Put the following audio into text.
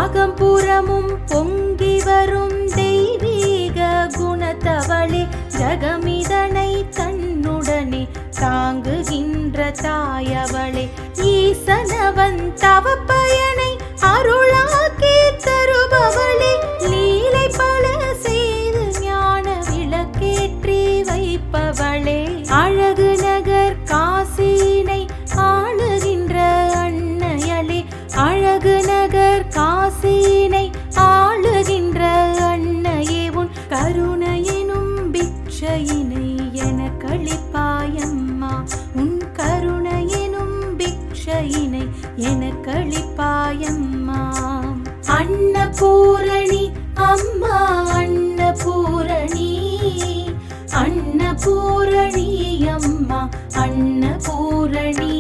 அகம்புறமும் பொங்கி வரும் தெய்வீக குணத்தவளே, ஜகமிதனை தன்னுடனே தாங்குகின்ற தாயவளே, ஈசனவன் தவ பயனை அருளாக்கி தருபவளே, லீலை பல செய்து ஞான விளக்கேற்றி வைப்பவளே, அழகு நகர் காசியினை ஆளுகின்ற அன்னையளே, அழகு நகர் காசியினை ஆளுகின்ற அன்னையே, உன் கருணையினும் பிக்ஷையினை எனக்களிப்பாயம்மா, உன் கருணையினும் பிக்ஷையினை எனக்களிப்பாயம்மா. அன்னபூரணி அம்மா அன்னபூரணி, அன்னபூரணி அம்மா அன்னபூரணி.